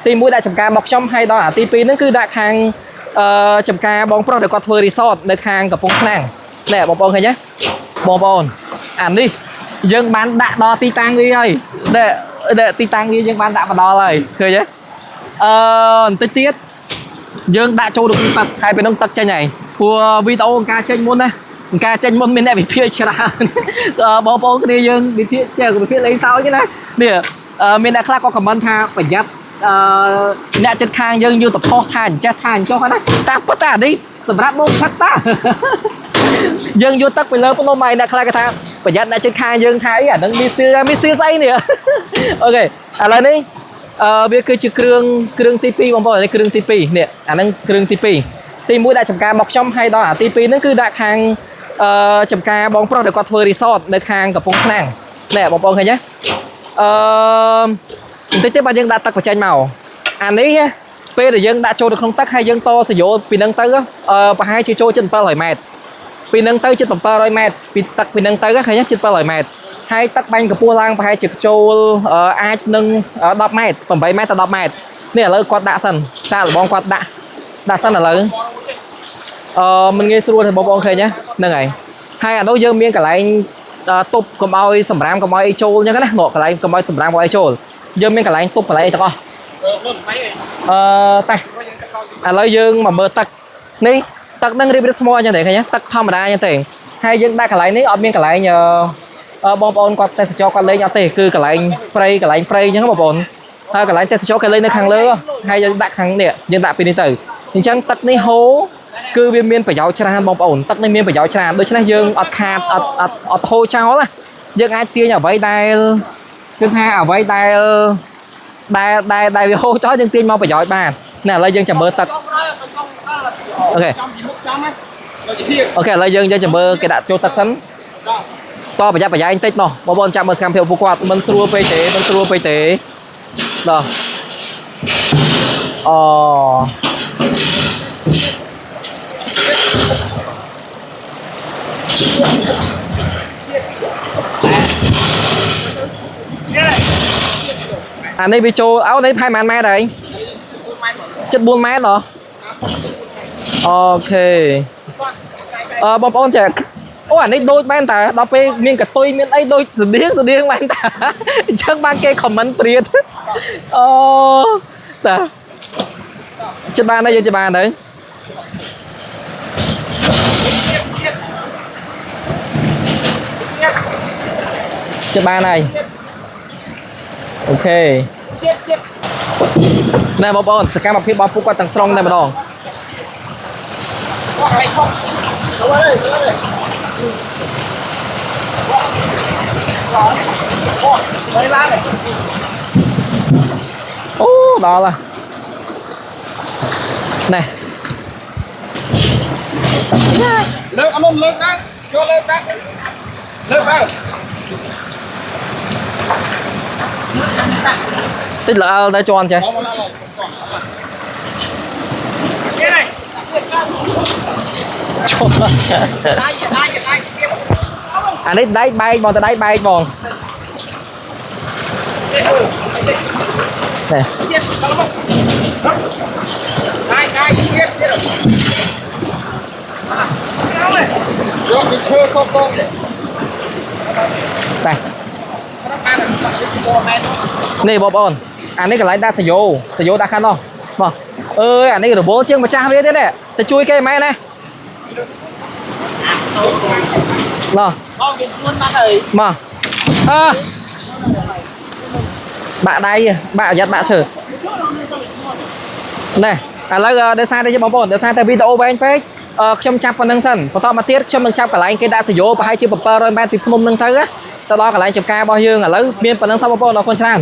ទី1ដាក់ចំការមកខ្ញុំហើយដល់អាទី2ហ្នឹងគឺដាក់ខាងចំការបងប្រុសដែលគាត់ធ្វើ resort នៅខាងកំពង់ឆ្នាំងនេះបងប្អូនឃើញទេបងប្អូនអានេះយើងបានដាក់ដល់ទីតាំងវាហើយដែលទីតាំងវាយើងបានដាក់មកដល់ហើយឃើញទេបន្តិចទៀតយើងដាក់ចូលក្នុងទឹកហើយពេលនោះទឹកចេញហើយព្រោះវីដេអូការចេញមុនណាការចេញមុនមានអ្នកវិភាគច្រើនបងប្អូនគ្នាយើងវិភាគចេះវិភាគលេងសើចណានេះមានអ្នកខ្លះក៏ខមមិនថាប្រយ័ត្នអ្នកចិត្តខាងយើងយកទៅផុសថាអញ្ចេះថាអញ្ចោះណាតាមពិតតែអានេះសម្រាប់មកផឹកតាយើងយកទឹកទៅលើភ្នំហើយអ្នកខ្លះគេថាប្រយ័ត្នអ្នកចិត្តខាងយើងថាអីអានឹងមីស៊ីលស្អីនេះអូខេឥឡូវនេះវាគឺជាគ្រឿងទី2បងប្អូននេះគ្រឿងទី2នេះអាហ្នឹងគ្រឿងទី2ទី1ដាក់ចំការមកខ្ញុំហើយដល់អាទី2ហ្នឹងគឺដាក់ខាងចំការបងប្រុសដែលគាត់ធ្វើ resort នៅខាងកំពង់ឆ្នាំងនេះបងប្អូនឃើញទេបន្តិចទៀតបើយើងដាក់ទឹកបញ្ចេញមកអានេះពេលដែលយើងដាក់ចូលទៅក្នុងទឹកហើយយើងតសយោពីនឹងទៅប្រហែលជាចូលជិត700ម៉ែត្រពីនឹងទៅជិត700ម៉ែត្រពីទឹកពីនឹងទៅឃើញជិត700ម៉ែត្រហើយទឹកបាញ់កម្ពស់ឡើងប្រហែលជាចូលអាចនឹង10ម៉ែត្រ8ម៉ែត្រទៅ10ម៉ែត្រនេះឥឡូវគាត់ដាក់សិនសារលបងគាត់ដាក់សិនឥឡូវមិនងាយស្រួលទេបងប្អូនឃើញហ្នឹងហើយហើយអានោះយើងមានកន្លែងទប់កុំឲ្យសម្រាមកុំឲ្យអីចូលអញ្ចឹងណាមកកន្លែងកុំឲ្យសម្រាមកុំឲ្យអីចូលយើងមានកន្លែងទប់កន្លែងអីទាំងអស់តែឥឡូវយើងមកមើលទឹកនេះទឹកហ្នឹងរៀបថ្មអញ្ចឹងទេឃើញទឹកធម្មតាអញ្ចឹងទេហើយយើងដាក់កន្លែងនេះអត់មានកន្លែងបងប្អូនគាត់ទេសចរគាត់លេងអត់ទេគឺកន្លែងព្រៃអញ្ចឹងបងប្អូនហើយកន្លែងទេសចរគេលេងនៅខាងលើហើយយើងដាក់ខាងនេះយើងដាក់ពីនេះទៅអញ្ចឹងទឹកនេះហូរគឺវាមានប្រយោជន៍ច្រើនបងប្អូនទឹកនេះមានប្រយោជន៍ច្រើនដូច្នេះយើងអត់ខាតអត់ហូរចោលណាយើងអាចទាញអ្វីដែលគឺថាអ្វីដែលវាហូរចោលយើងទាញមកប្រយោជន៍បានណែឥឡូវយើងចាំមើលទឹកអូខេអូខេឥឡូវយើងចាំមើលគេដាក់ចូលទឹកសិនតប្រយ័ត្នប្រយែងតិចនោះបងប្អូនចាំមើលសកម្មភាពពួកគាត់មិនស្រួលពេកទេដល់អានេះវាចូលអោនេះផែនម៉ែត្រហើយជិត4ម៉ែត្រហ៎អូខេបងប្អូនចាអូអានេះដូចមែនតើដល់ពេលមានកតុយមានអីដូចស្តៀងមែនតើអញ្ចឹងបានគេខមមិនព្រាតអូតាចិត្តបានហើយយើងចិត្តបានហើយចិត្តបានហើយអូខេណែបងប្អូនសកម្មភាពរបស់ពួកគាត់ទាំងស្រុងតែម្ដងអូដល់ហើយណែលើកអមុំលើកណាចូលលើកណាលើកទៅតិចល្អដល់ជន់ចេះអានេះដៃបែកបងទៅដៃបែកបងនេះយកទៅឈើកកងតែនេះបងប្អូនអានេះកន្លែងដាក់សយោដាក់ខាងនោះមកអើយអានេះរបូរជាងម្ចាស់វាទៀតទៅជួយគេមែនណាមកមកបាក់ដៃបាក់អាយ៉ាត់បាក់ឈើណែឥឡូវដោយសារតែបងប្អូនដោយសារតែវីដេអូវែងពេកខ្ញុំចាប់ប៉ុណ្្នឹងសិនបន្តមកទៀតខ្ញុំនឹងចាប់កន្លែងគេដាក់សយោប្រហែលជា700ម៉ែត្រពីភ្នំនឹងទៅដល់កន្លែងចំការរបស់យើងឥឡូវមានប៉ុណ្្នឹងសោះបងប្អូនអរគុណច្រើន